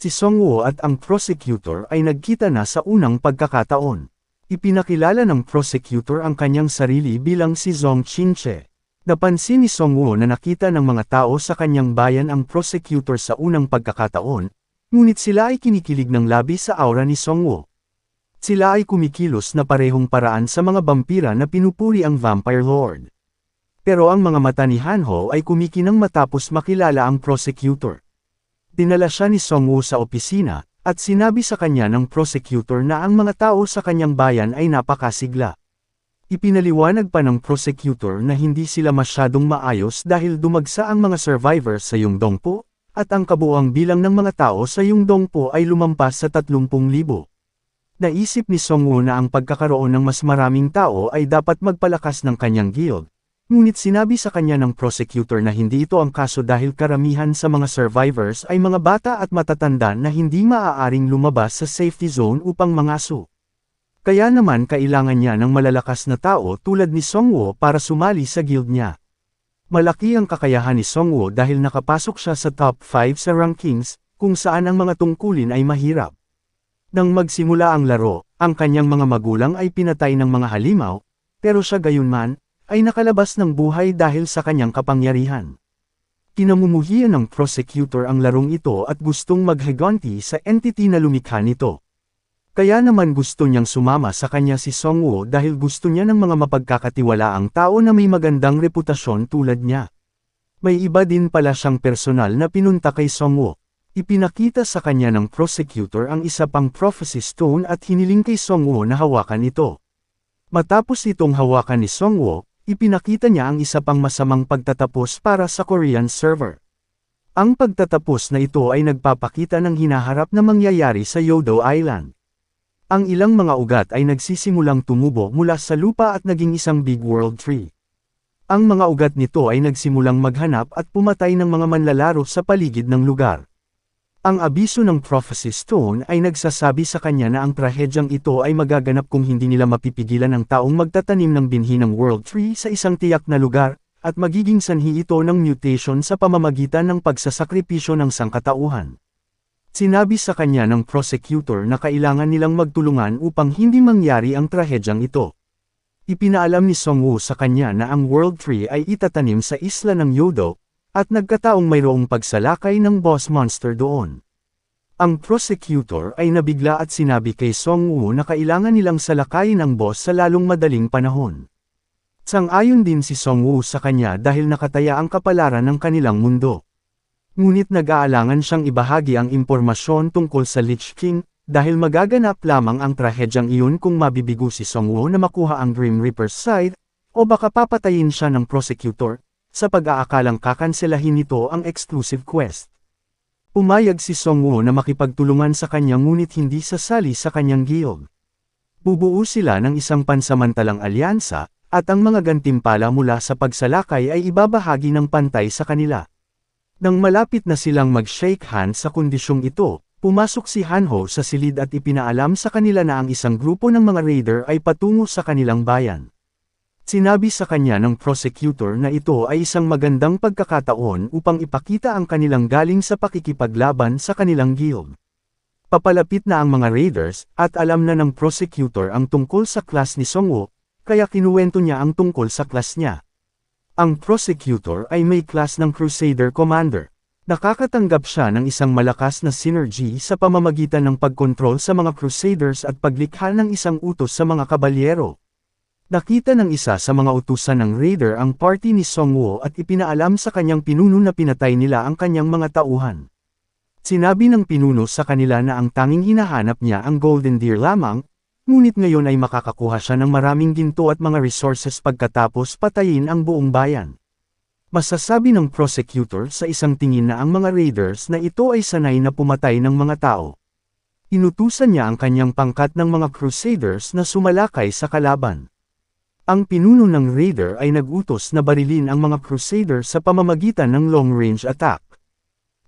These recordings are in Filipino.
Si Songwoo at ang prosecutor ay nagkita na sa unang pagkakataon. Ipinakilala ng prosecutor ang kanyang sarili bilang si Zong Chinche. Napansin ni Songwoo na nakita ng mga tao sa kanyang bayan ang prosecutor sa unang pagkakataon, ngunit sila ay kinikilig ng labis sa aura ni Songwoo. Sila ay kumikilos na parehong paraan sa mga vampira na pinupuri ang Vampire Lord. Pero ang mga mata ni Hanho ay kumikinang matapos makilala ang prosecutor. Dinala siya ni Songwoo sa opisina, at sinabi sa kanya ng prosecutor na ang mga tao sa kanyang bayan ay napakasigla. Ipinaliwanag pa ng prosecutor na hindi sila masyadong maayos dahil dumagsa ang mga survivors sa Yongdongpo, at ang kabuuang bilang ng mga tao sa Yongdongpo ay lumampas sa 30,000. Naisip ni Songwoo na ang pagkakaroon ng mas maraming tao ay dapat magpalakas ng kanyang guild. Ngunit sinabi sa kanya ng prosecutor na hindi ito ang kaso dahil karamihan sa mga survivors ay mga bata at matatanda na hindi maaaring lumabas sa safety zone upang mangaso. Kaya naman kailangan niya ng malalakas na tao tulad ni Songwoo para sumali sa guild niya. Malaki ang kakayahan ni Songwoo dahil nakapasok siya sa top 5 sa rankings, kung saan ang mga tungkulin ay mahirap. Nang magsimula ang laro, ang kanyang mga magulang ay pinatay ng mga halimaw, pero siya gayunman, ay nakalabas ng buhay dahil sa kanyang kapangyarihan. Kinamumuhian ng prosecutor ang larong ito at gustong maghiganti sa entity na lumikha nito. Kaya naman gusto niyang sumama sa kanya si Songwoo dahil gusto niya ng mga mapagkakatiwalaang tao na may magandang reputasyon tulad niya. May iba din pala siyang personal na pinunta kay Songwoo. Ipinakita sa kanya ng prosecutor ang isa pang prophecy stone at hiniling kay Songwoo na hawakan ito. Matapos itong hawakan ni Songwoo, ipinakita niya ang isa pang masamang pagtatapos para sa Korean server. Ang pagtatapos na ito ay nagpapakita ng hinaharap na mangyayari sa Yodo Island. Ang ilang mga ugat ay nagsisimulang tumubo mula sa lupa at naging isang big world tree. Ang mga ugat nito ay nagsimulang maghanap at pumatay ng mga manlalaro sa paligid ng lugar. Ang abiso ng Prophecy Stone ay nagsasabi sa kanya na ang trahedyang ito ay magaganap kung hindi nila mapipigilan ang taong magtatanim ng binhi ng World Tree sa isang tiyak na lugar, at magiging sanhi ito ng mutation sa pamamagitan ng pagsasakripisyo ng sangkatauhan. Sinabi sa kanya ng prosecutor na kailangan nilang magtulungan upang hindi mangyari ang trahedyang ito. Ipinaalam ni Songwoo sa kanya na ang World Tree ay itatanim sa isla ng Yodo, at nagkataong mayroong pagsalakay ng boss monster doon. Ang prosecutor ay nabigla at sinabi kay Songwoo na kailangan nilang salakayin ang boss sa lalong madaling panahon. Sang-ayon din si Songwoo sa kanya dahil nakataya ang kapalaran ng kanilang mundo. Ngunit nag-aalangan siyang ibahagi ang impormasyon tungkol sa Lich King, dahil magaganap lamang ang trahedyang iyon kung mabibigo si Songwoo na makuha ang Grim Reaper's Scythe, o baka papatayin siya ng prosecutor, sa pag-aakalang kakanselahin nito ang exclusive quest. Pumayag si Songwoo na makipagtulungan sa kanya ngunit hindi sasali sa kanyang guild. Bubuo sila ng isang pansamantalang alyansa, at ang mga gantimpala mula sa pagsalakay ay ibabahagi ng pantay sa kanila. Nang malapit na silang mag-shake hands sa kondisyong ito, pumasok si Hanho sa silid at ipinaalam sa kanila na ang isang grupo ng mga raider ay patungo sa kanilang bayan. Sinabi sa kanya ng prosecutor na ito ay isang magandang pagkakataon upang ipakita ang kanilang galing sa pakikipaglaban sa kanilang guild. Papalapit na ang mga raiders, at alam na ng prosecutor ang tungkol sa class ni Songwoo, kaya kinuwento niya ang tungkol sa class niya. Ang prosecutor ay may class ng Crusader Commander. Nakakatanggap siya ng isang malakas na synergy sa pamamagitan ng pagkontrol sa mga Crusaders at paglikha ng isang utos sa mga kabalyero. Nakita ng isa sa mga utusan ng raider ang party ni Songwoo at ipinaalam sa kanyang pinuno na pinatay nila ang kanyang mga tauhan. Sinabi ng pinuno sa kanila na ang tanging hinahanap niya ang Golden Deer lamang, ngunit ngayon ay makakakuha siya ng maraming ginto at mga resources pagkatapos patayin ang buong bayan. Masasabi ng prosecutor sa isang tingin na ang mga raiders na ito ay sanay na pumatay ng mga tao. Inutusan niya ang kanyang pangkat ng mga Crusaders na sumalakay sa kalaban. Ang pinuno ng raider ay nag-utos na barilin ang mga Crusader sa pamamagitan ng long-range attack.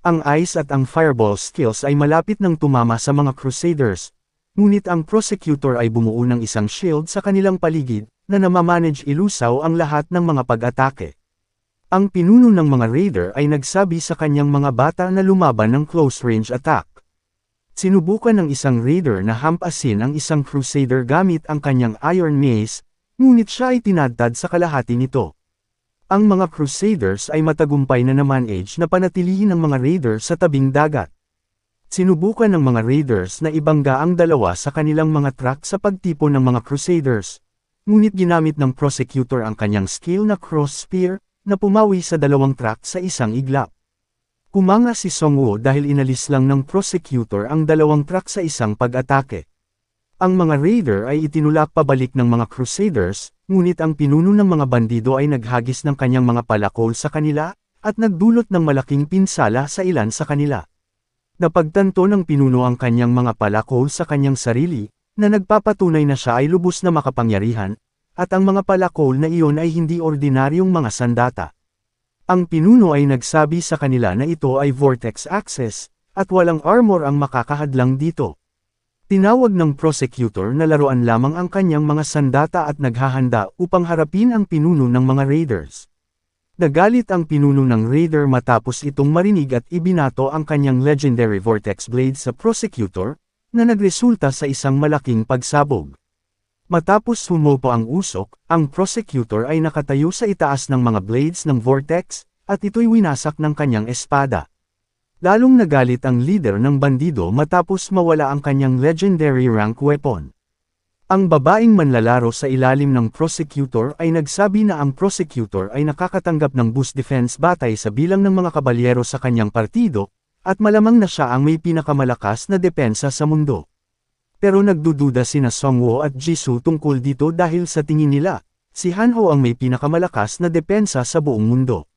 Ang ice at ang fireball skills ay malapit nang tumama sa mga Crusaders, ngunit ang prosecutor ay bumuo ng isang shield sa kanilang paligid, na namamanage ilusaw ang lahat ng mga pag-atake. Ang pinuno ng mga raider ay nagsabi sa kanyang mga bata na lumaban ng close-range attack. Sinubukan ng isang raider na hampasin ang isang crusader gamit ang kanyang iron mace, ngunit siya ay tinadtad sa kalahati nito. Ang mga crusaders ay matagumpay na na-manage na panatilihin ang mga raider sa tabing dagat. Sinubukan ng mga raiders na ibangga ang dalawa sa kanilang mga truck sa pagtipon ng mga crusaders. Ngunit ginamit ng prosecutor ang kanyang skill na cross spear, na pumawi sa dalawang truck sa isang iglap. Kumanga si Songwoo dahil inalis lang ng prosecutor ang dalawang truck sa isang pag-atake. Ang mga raider ay itinulak pabalik ng mga crusaders, ngunit ang pinuno ng mga bandido ay naghagis ng kanyang mga palakol sa kanila, at nagdulot ng malaking pinsala sa ilan sa kanila. Napagtanto ng pinuno ang kanyang mga palakol sa kanyang sarili, na nagpapatunay na siya ay lubos na makapangyarihan, at ang mga palakol na iyon ay hindi ordinaryong mga sandata. Ang pinuno ay nagsabi sa kanila na ito ay vortex access, at walang armor ang makakahadlang dito. Tinawag ng prosecutor na laruan lamang ang kanyang mga sandata at naghahanda upang harapin ang pinuno ng mga raiders. Nagalit ang pinuno ng raider matapos itong marinig at ibinato ang kanyang legendary vortex blade sa prosecutor, na nagresulta sa isang malaking pagsabog. Matapos humulpo ang usok, ang prosecutor ay nakatayo sa itaas ng mga blades ng vortex, at ito'y winasak ng kanyang espada. Lalong nagalit ang leader ng bandido matapos mawala ang kanyang legendary rank weapon. Ang babaeng manlalaro sa ilalim ng prosecutor ay nagsabi na ang prosecutor ay nakakatanggap ng boost defense batay sa bilang ng mga kabalyero sa kanyang partido, at malamang na siya ang may pinakamalakas na depensa sa mundo. Pero nagdududa sina Songwoo at Jisoo tungkol dito dahil sa tingin nila, si Hanho ang may pinakamalakas na depensa sa buong mundo.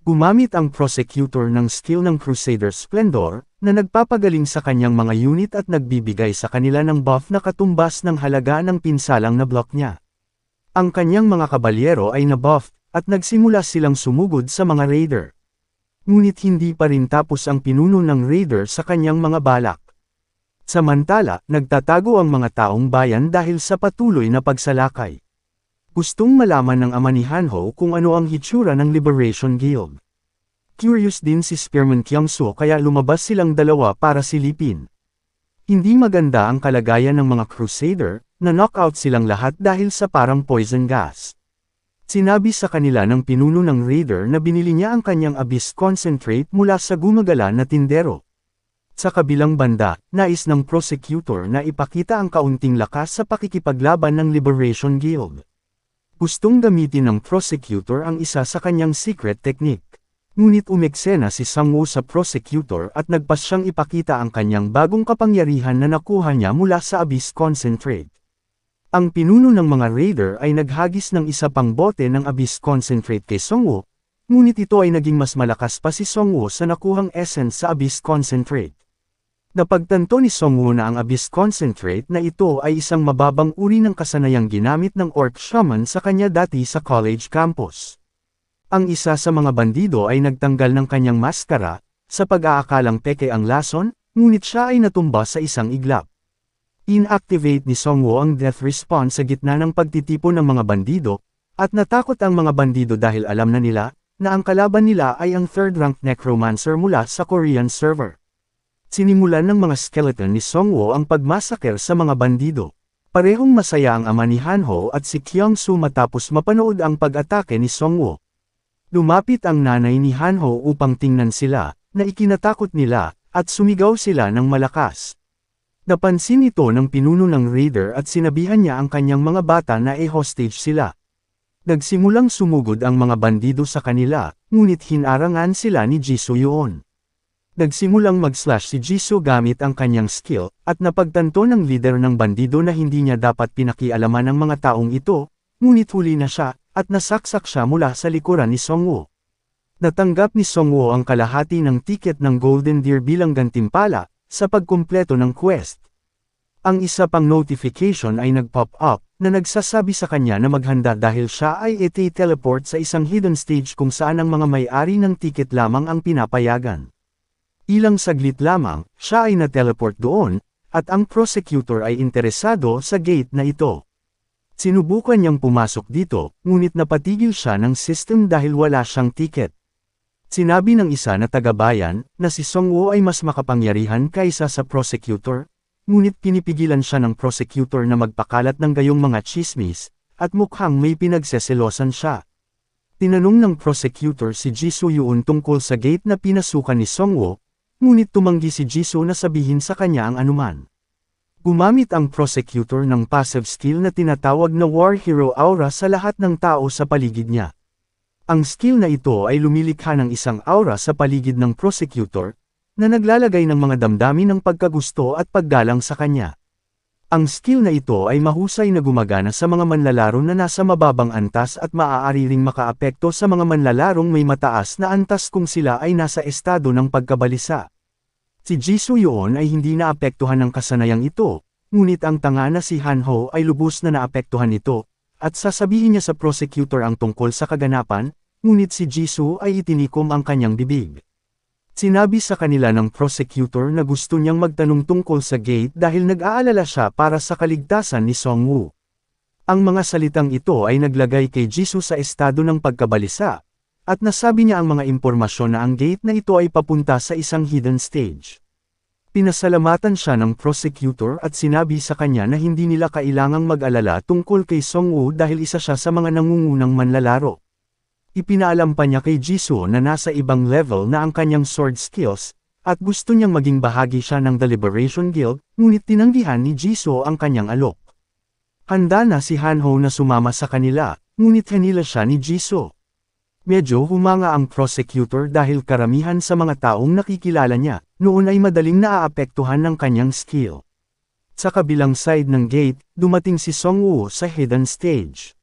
Gumamit ang prosecutor ng skill ng Crusader Splendor, na nagpapagaling sa kanyang mga unit at nagbibigay sa kanila ng buff na katumbas ng halaga ng pinsalang na block niya. Ang kanyang mga kabalyero ay nabuff, at nagsimula silang sumugod sa mga raider. Ngunit hindi pa rin tapos ang pinuno ng raider sa kanyang mga balak. Samantala, nagtatago ang mga taong bayan dahil sa patuloy na pagsalakay. Gustong malaman ng ama ni Hanho kung ano ang hitsura ng Liberation Guild. Curious din si Spearman Kyung-soo kaya lumabas silang dalawa para silipin. Hindi maganda ang kalagayan ng mga crusader, na knockout silang lahat dahil sa parang poison gas. Sinabi sa kanila ng pinuno ng raider na binili niya ang kanyang abyss concentrate mula sa gumagala na tindero. Sa kabilang banda, nais ng prosecutor na ipakita ang kaunting lakas sa pakikipaglaban ng Liberation Guild. Gustong gamitin ng prosecutor ang isa sa kanyang secret technique. Ngunit umeksena si Sangwoo sa prosecutor at nagpasyang ipakita ang kanyang bagong kapangyarihan na nakuha niya mula sa abyss concentrate. Ang pinuno ng mga raider ay naghagis ng isa pang bote ng abyss concentrate kay Songwoo, ngunit ito ay naging mas malakas pa si Songwoo sa nakuhang essence sa abyss concentrate. Napagtanto ni Songwoo na ang abyss concentrate na ito ay isang mababang uri ng kasanayang ginamit ng orc shaman sa kanya dati sa college campus. Ang isa sa mga bandido ay nagtanggal ng kanyang maskara, sa pag-aakalang peke ang lason, ngunit siya ay natumba sa isang iglap. Inactivate ni Songwoo ang death response sa gitna ng pagtitipon ng mga bandido, at natakot ang mga bandido dahil alam na nila, na ang kalaban nila ay ang third-rank necromancer mula sa Korean server. Sinimulan ng mga skeleton ni Songwoo ang pagmasaker sa mga bandido. Parehong masaya ang ama ni Hanho at si Kyung-soo matapos mapanood ang pag-atake ni Songwoo. Lumapit ang nanay ni Hanho upang tingnan sila, na ikinatakot nila, at sumigaw sila ng malakas. Napansin ito ng pinuno ng raider at sinabihan niya ang kanyang mga bata na hostage sila. Nagsimulang sumugod ang mga bandido sa kanila, ngunit hinarangan sila ni Jisoo yun. Nagsimulang mag-slash si Jisoo gamit ang kanyang skill, at napagtanto ng leader ng bandido na hindi niya dapat pinakialaman ng mga taong ito, ngunit huli na siya, at nasaksak siya mula sa likuran ni Songwoo. Natanggap ni Songwoo ang kalahati ng ticket ng Golden Deer bilang gantimpala, sa pagkumpleto ng quest. Ang isa pang notification ay nag-pop up, na nagsasabi sa kanya na maghanda dahil siya ay iti-teleport sa isang hidden stage kung saan ang mga may-ari ng ticket lamang ang pinapayagan. Ilang saglit lamang, siya ay na-teleport doon, at ang prosecutor ay interesado sa gate na ito. Sinubukan niyang pumasok dito, ngunit napatigil siya ng system dahil wala siyang ticket. Sinabi ng isa na taga-bayan, na si Songwoo ay mas makapangyarihan kaysa sa prosecutor, ngunit pinipigilan siya ng prosecutor na magpakalat ng gayong mga chismis, at mukhang may pinagseselosan siya. Tinanong ng prosecutor si Jisoo Yoon tungkol sa gate na pinasukan ni Songwoo, ngunit tumanggi si Jisoo na sabihin sa kanya ang anuman. Gumamit ang prosecutor ng passive skill na tinatawag na War Hero Aura sa lahat ng tao sa paligid niya. Ang skill na ito ay lumilikha ng isang aura sa paligid ng prosecutor, na naglalagay ng mga damdamin ng pagkagusto at paggalang sa kanya. Ang skill na ito ay mahusay na gumagana sa mga manlalaro na nasa mababang antas at maaari ring makaapekto sa mga manlalarong may mataas na antas kung sila ay nasa estado ng pagkabalisa. Si Jisoo Yoon ay hindi naapektuhan ng kasanayang ito, ngunit ang tanga na si Han-ho ay lubos na naapektuhan ito, at sasabihin niya sa prosecutor ang tungkol sa kaganapan, ngunit si Jisoo ay itinikom ang kanyang bibig. Sinabi sa kanila ng prosecutor na gusto niyang magtanong tungkol sa gate dahil nag-aalala siya para sa kaligtasan ni Songwoo. Ang mga salitang ito ay naglagay kay Jisoo sa estado ng pagkabalisa, at nasabi niya ang mga impormasyon na ang gate na ito ay papunta sa isang hidden stage. Pinasalamatan siya ng prosecutor at sinabi sa kanya na hindi nila kailangang mag-alala tungkol kay Songwoo dahil isa siya sa mga nangungunang manlalaro. Ipinaalam pa niya kay Jisoo na nasa ibang level na ang kanyang sword skills, at gusto niyang maging bahagi siya ng The Liberation Guild, ngunit tinanggihan ni Jisoo ang kanyang alok. Handa na si Han-ho na sumama sa kanila, ngunit hinila siya ni Jisoo. Medyo humanga ang prosecutor dahil karamihan sa mga taong nakikilala niya, noon ay madaling naaapektuhan ng kanyang skill. Sa kabilang side ng gate, dumating si Songwoo sa hidden stage.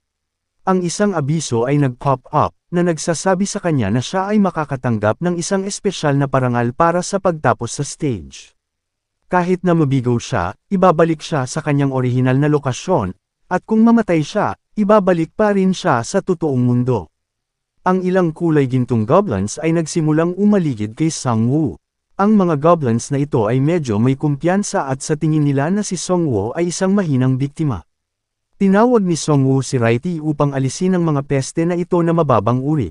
Ang isang abiso ay nag-pop up, na nagsasabi sa kanya na siya ay makakatanggap ng isang espesyal na parangal para sa pagtapos sa stage. Kahit na mabigo siya, ibabalik siya sa kanyang orihinal na lokasyon, at kung mamatay siya, ibabalik pa rin siya sa totoong mundo. Ang ilang kulay gintong goblins ay nagsimulang umaligid kay Songwoo. Ang mga goblins na ito ay medyo may kumpiyansa at sa tingin nila na si Songwoo ay isang mahinang biktima. Tinawag ni Songwoo si Righty upang alisin ang mga peste na ito na mababang uri.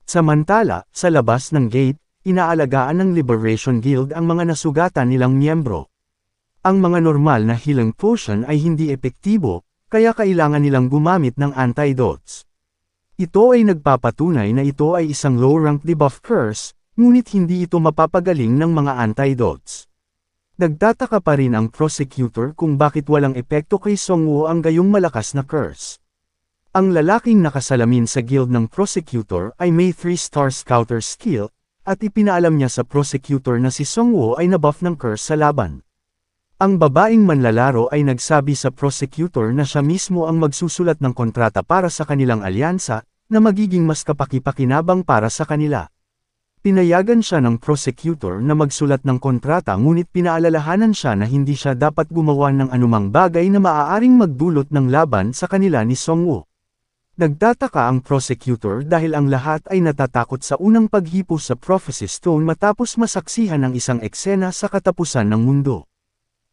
Samantala, sa labas ng gate, inaalagaan ng Liberation Guild ang mga nasugatan nilang miyembro. Ang mga normal na healing potion ay hindi epektibo, kaya kailangan nilang gumamit ng antidotes. Ito ay nagpapatunay na ito ay isang low-rank debuff curse, ngunit hindi ito mapapagaling ng mga antidotes. Nagtataka pa rin ang prosecutor kung bakit walang epekto kay Songwoo ang gayong malakas na curse. Ang lalaking nakasalamin sa guild ng prosecutor ay may 3-star scouter skill, at ipinaalam niya sa prosecutor na si Songwoo ay nabuff ng curse sa laban. Ang babaeng manlalaro ay nagsabi sa prosecutor na siya mismo ang magsusulat ng kontrata para sa kanilang alyansa, na magiging mas kapaki-pakinabang para sa kanila. Pinayagan siya ng prosecutor na magsulat ng kontrata ngunit pinaalalahanan siya na hindi siya dapat gumawa ng anumang bagay na maaaring magdulot ng laban sa kanila ni Songwoo. Nagtataka ang prosecutor dahil ang lahat ay natatakot sa unang paghipo sa Prophecy Stone matapos masaksihan ang isang eksena sa katapusan ng mundo.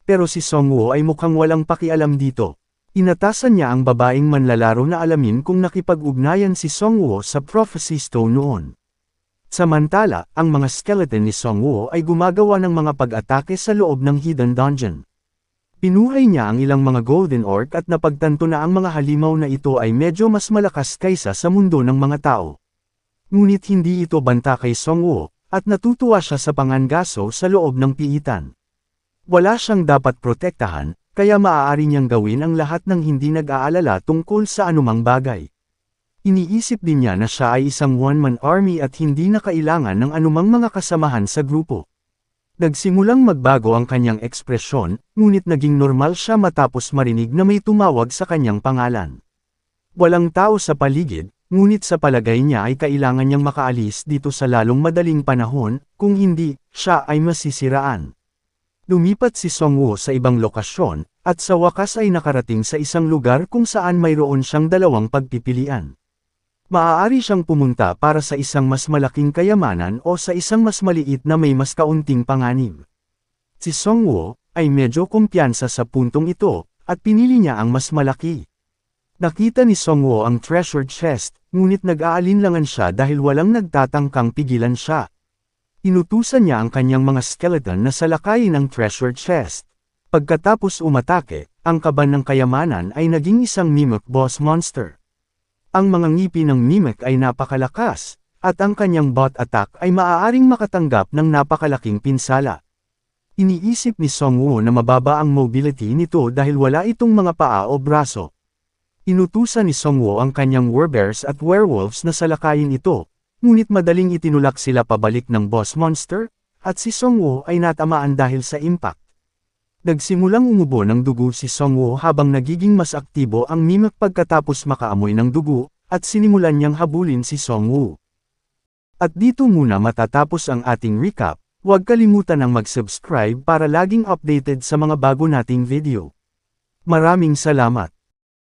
Pero si Songwoo ay mukhang walang pakialam dito. Inatasan niya ang babaeng manlalaro na alamin kung nakipag-ugnayan si Songwoo sa Prophecy Stone noon. Samantala, ang mga skeleton ni Songwoo ay gumagawa ng mga pag-atake sa loob ng hidden dungeon. Pinuhay niya ang ilang mga golden orc at napagtanto na ang mga halimaw na ito ay medyo mas malakas kaysa sa mundo ng mga tao. Ngunit hindi ito banta kay Songwoo, at natutuwa siya sa pangangaso sa loob ng piitan. Wala siyang dapat protektahan, kaya maaari niyang gawin ang lahat ng hindi nag-aalala tungkol sa anumang bagay. Iniisip din niya na siya ay isang one-man army at hindi na kailangan ng anumang mga kasamahan sa grupo. Nagsimulang magbago ang kanyang ekspresyon, ngunit naging normal siya matapos marinig na may tumawag sa kanyang pangalan. Walang tao sa paligid, ngunit sa palagay niya ay kailangan niyang makaalis dito sa lalong madaling panahon, kung hindi, siya ay masisiraan. Lumipat si Songwoo sa ibang lokasyon, at sa wakas ay nakarating sa isang lugar kung saan mayroon siyang dalawang pagpipilian. Maaari siyang pumunta para sa isang mas malaking kayamanan o sa isang mas maliit na may mas kaunting panganib. Si Songwoo ay medyo kumpiyansa sa puntong ito, at pinili niya ang mas malaki. Nakita ni Songwoo ang treasure chest, ngunit nag-aalinlangan siya dahil walang nagtatangkang pigilan siya. Inutusan niya ang kanyang mga skeleton na salakayin ang treasure chest. Pagkatapos umatake, ang kaban ng kayamanan ay naging isang mimic boss monster. Ang mga ngipin ng mimic ay napakalakas, at ang kanyang bot attack ay maaaring makatanggap ng napakalaking pinsala. Iniisip ni Songwoo na mababa ang mobility nito dahil wala itong mga paa o braso. Inutusan ni Songwoo ang kanyang werbears at werewolves na salakayin ito, ngunit madaling itinulak sila pabalik ng boss monster, at si Songwoo ay natamaan dahil sa impact. Nagsimulang umubo ng dugo si Songwoo habang nagiging mas aktibo ang mimic pagkatapos makaamoy ng dugo, at sinimulan niyang habulin si Songwoo. At dito muna matatapos ang ating recap, huwag kalimutan ang mag-subscribe para laging updated sa mga bago nating video. Maraming salamat!